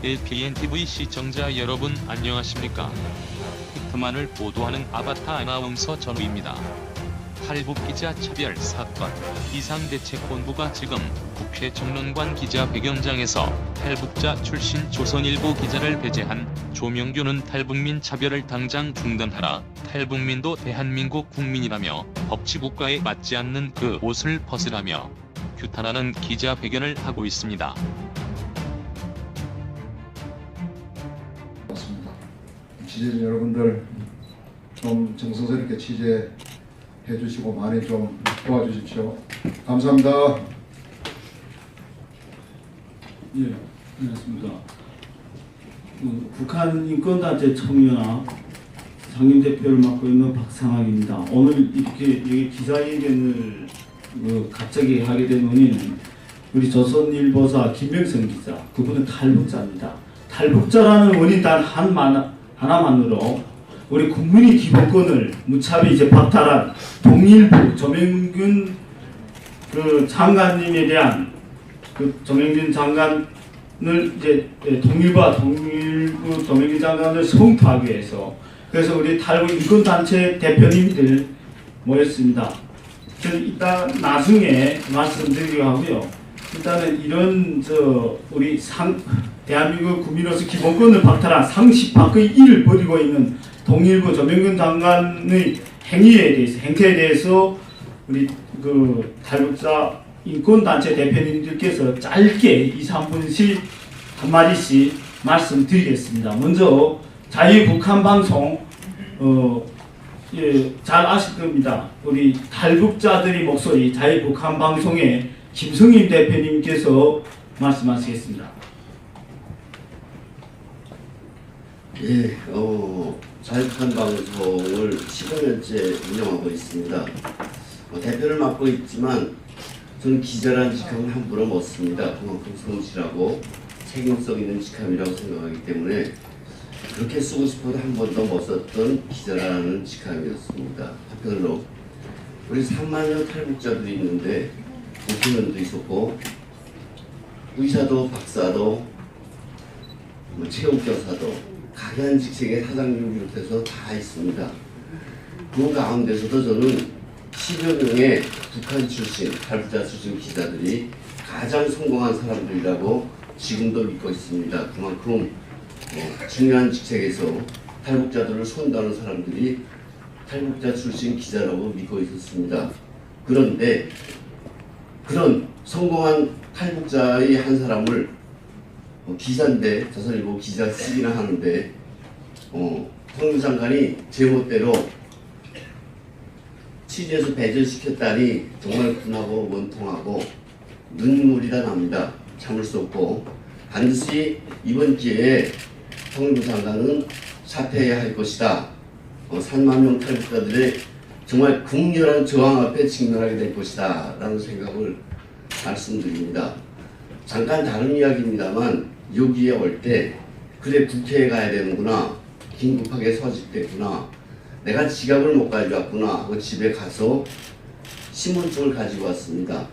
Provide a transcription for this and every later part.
LPNTV 시청자 여러분 안녕하십니까? 히트만을 보도하는 아바타 아나운서 전우입니다. 탈북기자 차별 사건 비상대책본부가 지금 국회 정론관 기자회견장에서 탈북자 출신 조선일보 기자를 배제한 조명규는 탈북민 차별을 당장 중단하라, 탈북민도 대한민국 국민이라며 법치국가에 맞지 않는 그 옷을 벗으라며 규탄하는 기자회견을 하고 있습니다. 취재진 여러분들 좀 정성스럽게 취재해 주시고 많이 좀 도와주십시오. 감사합니다. 예, 안녕하십니까. 북한 인권단체 청년화 상임대표를 맡고 있는 박상학입니다. 오늘 이렇게 여기 기자회견을 갑자기 하게 된 원인은 우리 조선일보사 김병선 기자, 그분은 탈북자입니다. 탈북자라는 원인 단 하나만으로 우리 국민의 기본권을 무차별 이제 박탈한 동일부 조명균 장관님에 대한 조명균 장관을 이제 동일부 조명균 장관을 성토하기 위해서 그래서 우리 탈북 인권단체 대표님들 모였습니다. 저는 이따 나중에 말씀드리려고 하고요. 일단은 이런 우리 대한민국 국민으로서 기본권을 박탈한 상식 밖의 일을 벌이고 있는 동일부 조명균 장관의 행태에 대해서 우리 탈북자 인권단체 대표님들께서 짧게 2, 3분씩 한마디씩 말씀드리겠습니다. 먼저 자유북한방송 잘 아실 겁니다. 우리 탈북자들의 목소리 자유북한방송의 김성임 대표님께서 말씀하시겠습니다. 예, 자유북한방송을 15년째 운영하고 있습니다. 대표를 맡고 있지만 저는 기자라는 직함을 함부로 못 씁니다. 그만큼 성실하고 책임성 있는 직함이라고 생각하기 때문에 그렇게 쓰고 싶어도 한 번도 못 썼던 기자라는 직함이었습니다. 한편으로 우리 3만여 탈북자들이 있는데 국회의원도 있었고 의사도 박사도 체육교사도 각양 직책의 사장님을 비롯해서 다 있습니다. 그 가운데서도 저는 10여 명의 북한 출신, 탈북자 출신 기자들이 가장 성공한 사람들이라고 지금도 믿고 있습니다. 그만큼 중요한 직책에서 탈북자들을 손다는 사람들이 탈북자 출신 기자라고 믿고 있었습니다. 그런데 그런 성공한 탈북자의 한 사람을 기자인데 조선일보 기자 쓰기나 하는데 통일부 장관이 제멋대로 취재해서 배제시켰다니 정말 분하고 원통하고 눈물이 다 납니다. 참을 수 없고 반드시 이번 기회에 통일부 장관은 사퇴해야 할 것이다. 3만 명 탈북자들의 정말 극렬한 저항 앞에 직면하게 될 것이다 라는 생각을 말씀드립니다. 잠깐 다른 이야기입니다만 여기에 올 때 그래 국회에 가야 되는구나, 긴급하게 소집됐구나, 내가 지갑을 못 가져왔구나 하고 집에 가서 신분증을 가지고 왔습니다.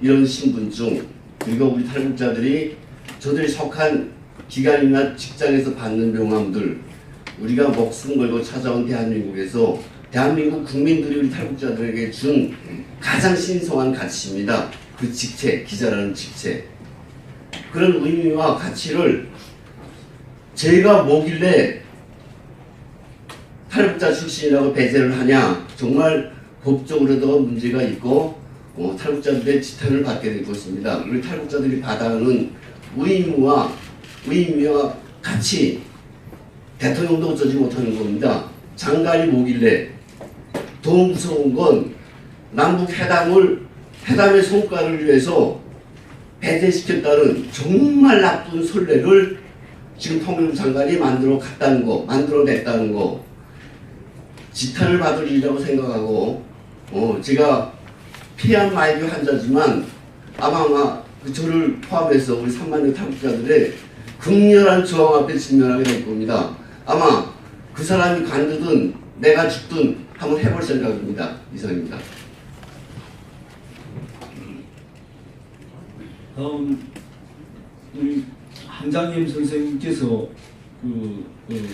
이런 신분증 그리고 우리 탈북자들이 저들이 속한 기관이나 직장에서 받는 명함들, 우리가 목숨 걸고 찾아온 대한민국에서 대한민국 국민들이 우리 탈북자들에게 준 가장 신성한 가치입니다. 그 직책, 기자라는 직책. 그런 의미와 가치를 제가 뭐길래 탈북자 출신이라고 배제를 하냐. 정말 법적으로도 문제가 있고 탈북자들의 지탄을 받게 될 것입니다. 우리 탈북자들이 받아가는 의미와 가치, 대통령도 어쩌지 못하는 겁니다. 장관이 뭐길래. 더 무서운 건 남북 회담의 성과를 위해서 배제시켰다는 정말 나쁜 선례를 지금 통일부 장관이 만들어냈다는 거, 지탄을 받을 일이라고 생각하고, 제가 피한 마이비 환자지만 아마 저를 포함해서 우리 3만 명 탈북자들의 극렬한 저항 앞에 직면하게 될 겁니다. 아마 그 사람이 관두든 내가 죽든 한번 해볼 생각입니다. 이상입니다. 다음 우리 한장님 선생님께서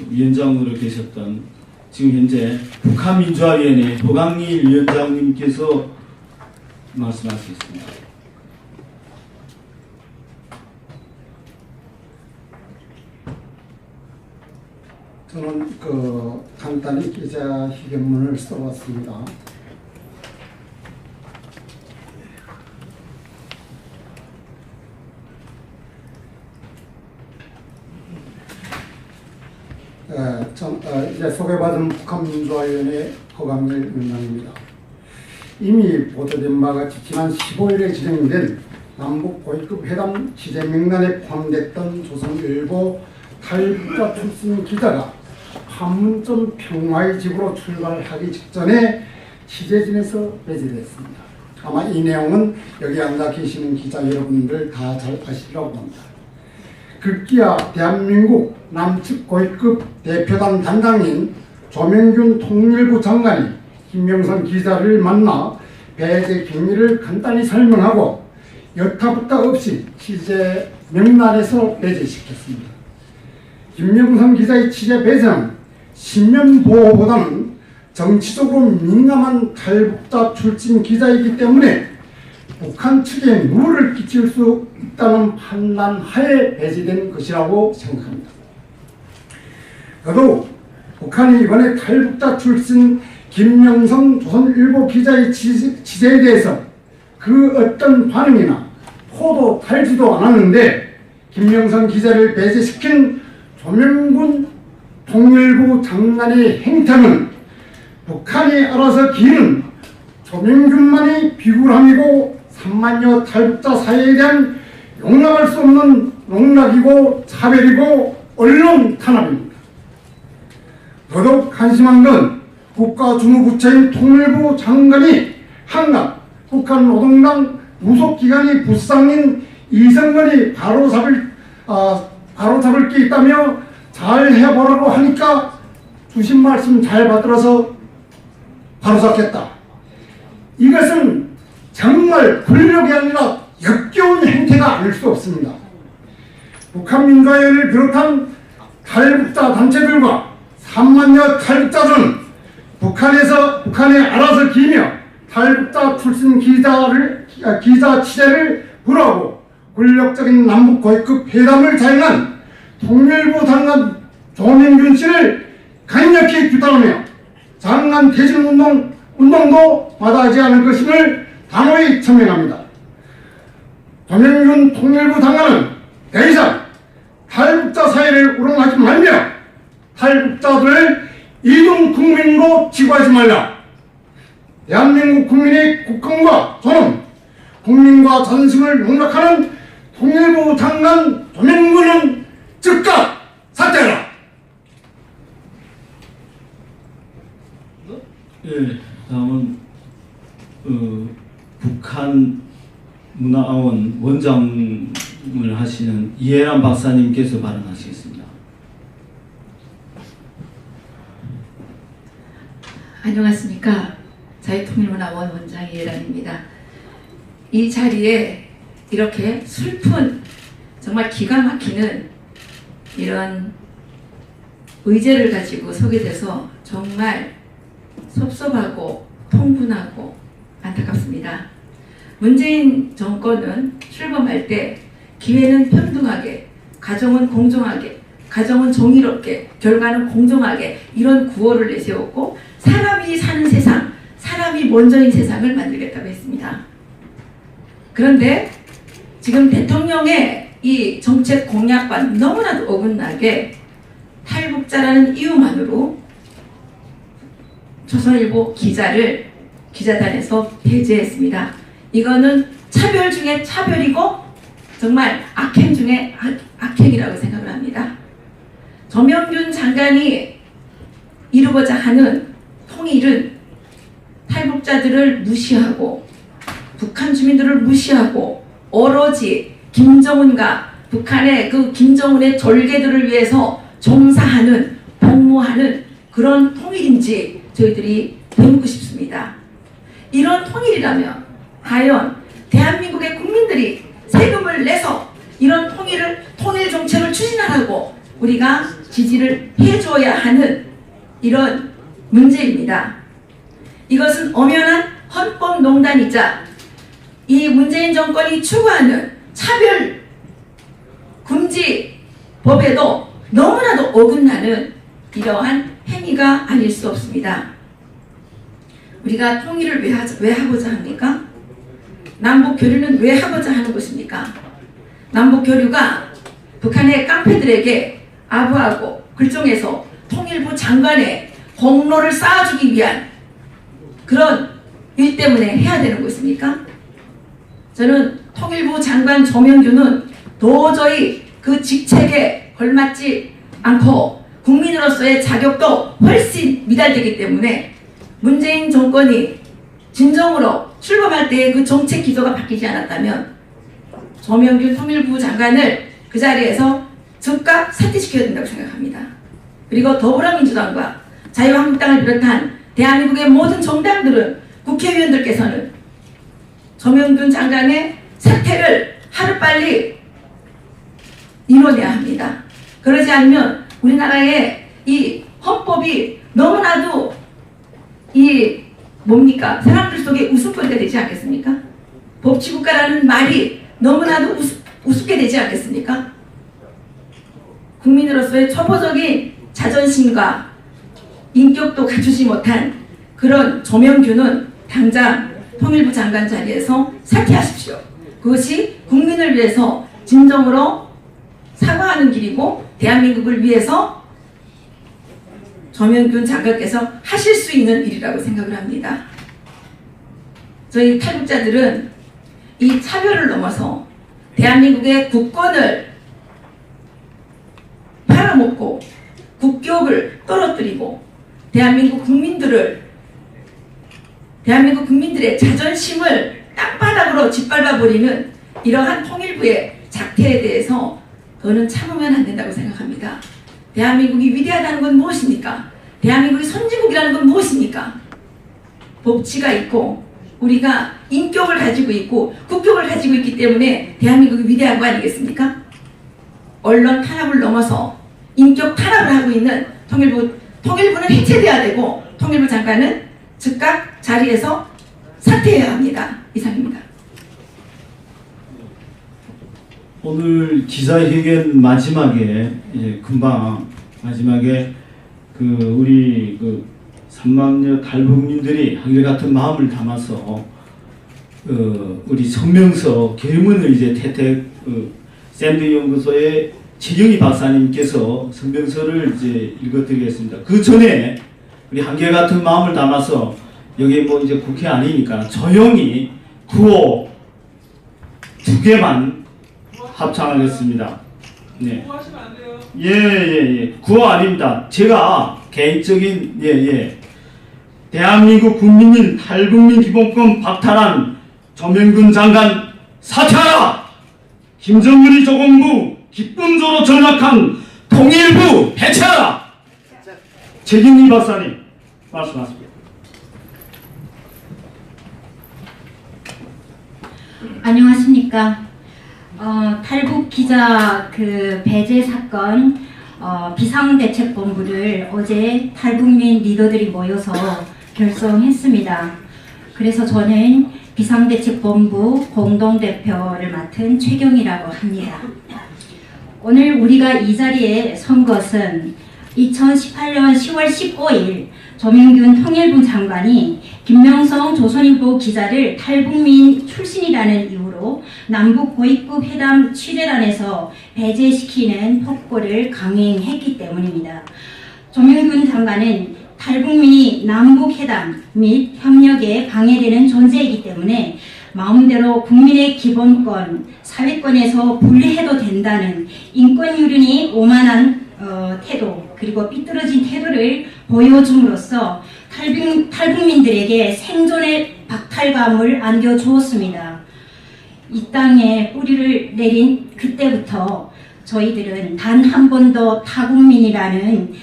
위원장으로 계셨던 지금 현재 북한민주화위원회 도강일 위원장님께서 말씀하시겠습니다. 저는 간단히 기자 희견문을 써봤습니다. 이제 소개받은 북한민주화위원회 허강일 위원장입니다. 이미 보도된 바와 같이 지난 15일에 진행된 남북 고위급 회담 취재 명단에 포함됐던 조선일보 탈북자 출신 기자가 판문점 평화의 집으로 출발하기 직전에 취재진에서 배제됐습니다. 아마 이 내용은 여기 앉아 계시는 기자 여러분들 다 잘 아시리라고 합니다. 급기야 대한민국 남측 고위급 대표단 단장인 조명균 통일부 장관이 김명선 기자를 만나 배제 경위를 간단히 설명하고 여타부타 없이 취재 명단에서 배제시켰습니다. 김명선 기자의 취재 배제는 신변 보호보다는 정치적으로 민감한 탈북자 출신 기자이기 때문에 북한 측에 누를 끼칠 수 있다는 판단 하에 배제된 것이라고 생각합니다. 더더욱 북한이 이번에 탈북자 출신 김명성 조선일보 기자의 취재에 대해서 그 어떤 반응이나 포도 달지도 않았는데 김명성 기자를 배제시킨 조명균 통일부 장관의 행태는 북한이 알아서 기는 조명균만이 비굴함이고 3만여 탈북자 사회에 대한 용납할 수 없는 농락이고 차별이고 언론 탄압입니다. 더더욱 한심한 건 국가주무부처인 통일부 장관이 한갓 북한 노동당 부속기관이 부상인 이성근이 바로잡을 게 있다며 잘 해보라고 하니까 주신 말씀 잘 받들어서 바로잡겠다. 이것은 정말 권력이 아니라 역겨운 행태가 아닐 수 없습니다. 북한민주화위원회를 비롯한 탈북자 단체들과 3만여 탈북자들은 북한에 알아서 기며 탈북자 출신 기자 취재를 불허하고 권력적인 남북 고위급 회담을 자행한 통일부 장관 조명균 씨를 강력히 규탄하며 장관 퇴진 운동도 마다하지 않을 것임을 단호히 천명합니다. 조명균 통일부 장관은 더 이상 탈북자 사회를 우롱하지 말며 탈북자들을 이중 국민으로 취급하지 말라. 대한민국 국민의 국권과 존엄, 국민과 자존심을 농락하는 통일부 장관 조명균은 즉각 사퇴하라. 예, 다음은 북한 문화원 원장을 하시는 이해란 박사님께서 발언하시겠습니다. 안녕하십니까. 자유통일문화원 원장 이해란입니다. 이 자리에 이렇게 슬픈 정말 기가 막히는 이런 의제를 가지고 서게 돼서 정말 섭섭하고 통분하고 안타깝습니다. 문재인 정권은 출범할 때 기회는 평등하게, 가정은 공정하게, 가정은 정의롭게, 결과는 공정하게 이런 구호를 내세웠고 사람이 사는 세상, 사람이 먼저인 세상을 만들겠다고 했습니다. 그런데 지금 대통령의 이 정책 공약과 너무나도 어긋나게 탈북자라는 이유만으로 조선일보 기자를 기자단에서 배제했습니다. 이거는 차별 중에 차별이고 정말 악행 중에 악행이라고 생각을 합니다. 조명균 장관이 이루고자 하는 통일은 탈북자들을 무시하고 북한 주민들을 무시하고 오로지 김정은과 북한의 그 김정은의 졸개들을 위해서 종사하는 복무하는 그런 통일인지 저희들이 묻고 싶습니다. 이런 통일이라면 과연 대한민국의 국민들이 세금을 내서 이런 통일 정책을 추진하라고 우리가 지지를 해줘야 하는 이런 문제입니다. 이것은 엄연한 헌법농단이자 이 문재인 정권이 추구하는 차별 금지 법에도 너무나도 어긋나는 이러한 행위가 아닐 수 없습니다. 우리가 통일을 왜 하고자 합니까? 남북 교류는 왜 하고자 하는 것입니까? 남북 교류가 북한의 깡패들에게 아부하고 굴종에서 통일부 장관의 공로를 쌓아주기 위한 그런 일 때문에 해야 되는 것입니까? 저는 통일부 장관 조명규는 도저히 그 직책에 걸맞지 않고 국민으로서의 자격도 훨씬 미달되기 때문에 문재인 정권이 진정으로 출범할 때의 그 정책 기조가 바뀌지 않았다면 조명규 통일부 장관을 그 자리에서 즉각 사퇴시켜야 된다고 생각합니다. 그리고 더불어민주당과 자유한국당을 비롯한 대한민국의 모든 정당들은 국회의원들께서는 조명균 장관의 사퇴를 하루빨리 이뤄내야 합니다. 그러지 않으면 우리나라의 이 헌법이 너무나도 사람들 속에 우스갯거리가 되지 않겠습니까? 법치국가라는 말이 너무나도 우습게 되지 않겠습니까? 국민으로서의 초보적인 자존심과 인격도 갖추지 못한 그런 조명규는 당장 통일부 장관 자리에서 사퇴하십시오. 그것이 국민을 위해서 진정으로 사과하는 길이고 대한민국을 위해서 조명균 장관께서 하실 수 있는 일이라고 생각을 합니다. 저희 탈북자들은 이 차별을 넘어서 대한민국의 국권을 팔아먹고 국격을 떨어뜨리고 대한민국 국민들의 자존심을 땅바닥으로 짓밟아버리는 이러한 통일부의 작태에 대해서 저는 참으면 안 된다고 생각합니다. 대한민국이 위대하다는 건 무엇입니까? 대한민국이 선진국이라는 건 무엇입니까? 법치가 있고 우리가 인격을 가지고 있고 국격을 가지고 있기 때문에 대한민국이 위대한 거 아니겠습니까? 언론 탄압을 넘어서 인격 탄압을 하고 있는 통일부는 해체돼야 되고 통일부 장관은 즉각 자리에서 사퇴해야 합니다. 이상입니다. 오늘 기자회견 마지막에 금방 마지막에 우리 3만여 탈북민들이 한결같은 마음을 담아서 우리 성명서 결문을 이제 태택 샌드 연구소의 최경희 박사님께서 성명서를 이제 읽어드리겠습니다. 그 전에 우리 한결같은 마음을 담아서 여기 이제 국회 아니니까 조용히 구호 2개만 합창하겠습니다. 네. 예. 구호 아닙니다. 제가 개인적인 대한민국 국민인 탈북민 기본권 박탈한 조명균 장관 사퇴하라! 김정은이 조공부 기쁨조로 전락한 통일부 해체하라! 최경희 박사님 말씀하십시오. 안녕하십니까. 탈북 기자 배제 사건 비상대책본부를 어제 탈북민 리더들이 모여서 결성했습니다. 그래서 저는 비상대책본부 공동대표를 맡은 최경희라고 합니다. 오늘 우리가 이 자리에 선 것은 2018년 10월 15일 조명균 통일부 장관이 김명성 조선일보 기자를 탈북민 출신이라는 이유로 남북 고위급 회담 취재단에서 배제시키는 폭거를 강행했기 때문입니다. 조명균 장관은 탈북민이 남북 회담 및 협력에 방해되는 존재이기 때문에 마음대로 국민의 기본권, 사회권에서 분리해도 된다는 인권유린이 오만한 태도 그리고 삐뚤어진 태도를 보여줌으로써 탈북민들에게 생존의 박탈감을 안겨주었습니다. 이 땅에 뿌리를 내린 그때부터 저희들은 단 한 번도 타국민이라는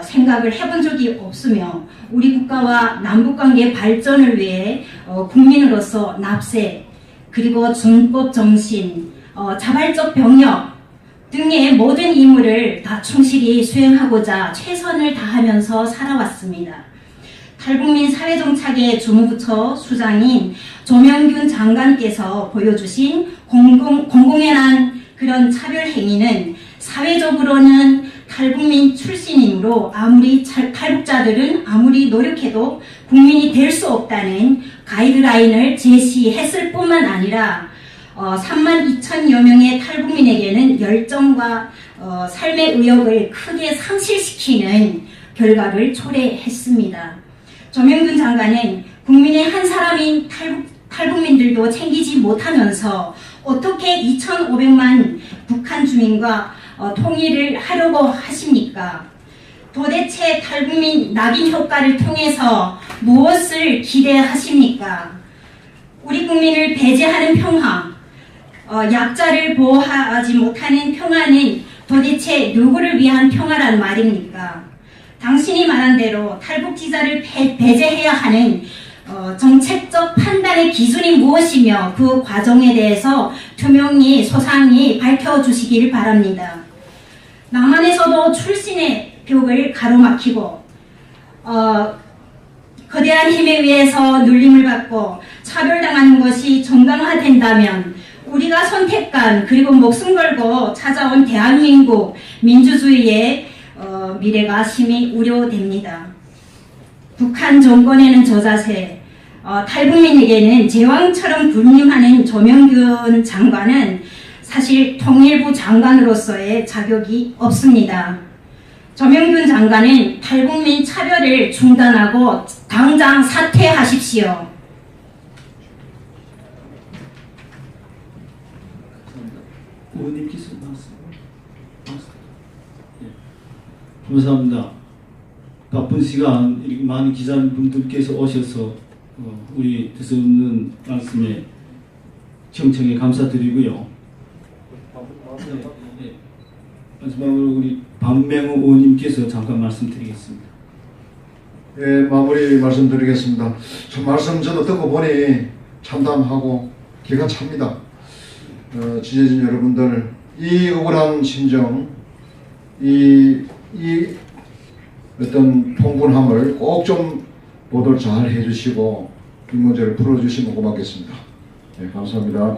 생각을 해본 적이 없으며 우리 국가와 남북관계 발전을 위해 국민으로서 납세 그리고 준법 정신 자발적 병역 등의 모든 임무를 다 충실히 수행하고자 최선을 다하면서 살아왔습니다. 탈북민 사회정착의 주무부처 수장인 조명균 장관께서 보여주신 공공연한 그런 차별 행위는 사회적으로는 탈북민 출신이므로 탈북자들은 아무리 노력해도 국민이 될 수 없다는 가이드라인을 제시했을 뿐만 아니라 3만 2천여 명의 탈북민에게는 열정과 삶의 의욕을 크게 상실시키는 결과를 초래했습니다. 조명균 장관은 국민의 한 사람인 탈북민들도 챙기지 못하면서 어떻게 2,500만 북한 주민과 통일을 하려고 하십니까? 도대체 탈북민 낙인 효과를 통해서 무엇을 기대하십니까? 우리 국민을 배제하는 평화, 약자를 보호하지 못하는 평화는 도대체 누구를 위한 평화란 말입니까? 당신이 말한 대로 탈북지자를 배제해야 하는 정책적 판단의 기준이 무엇이며 그 과정에 대해서 투명히 소상히 밝혀주시길 바랍니다. 남한에서도 출신의 벽을 가로막히고 거대한 힘에 의해서 눌림을 받고 차별당하는 것이 정당화된다면 우리가 선택한 그리고 목숨 걸고 찾아온 대한민국 민주주의의 미래가 심히 우려됩니다. 북한 정권에는 저자세, 탈북민에게는 제왕처럼 군림하는 조명균 장관은 사실 통일부 장관으로서의 자격이 없습니다. 조명균 장관은 탈북민 차별을 중단하고 당장 사퇴하십시오. 의원님께서 나왔어요. 감사합니다. 바쁜 시간 이렇게 많은 기자분들께서 오셔서 우리 뜻없는 말씀에 청청히 감사드리고요. 마지막으로 우리 박명호 의원님께서 잠깐 말씀드리겠습니다. 예, 마무리 말씀드리겠습니다. 저 말씀 저도 듣고 보니 참담하고 기가 찹니다. 지지진 여러분들, 이 억울한 심정, 이 어떤 통분함을 꼭 좀 보도를 잘 해주시고 이 문제를 풀어주시면 고맙겠습니다. 네, 감사합니다.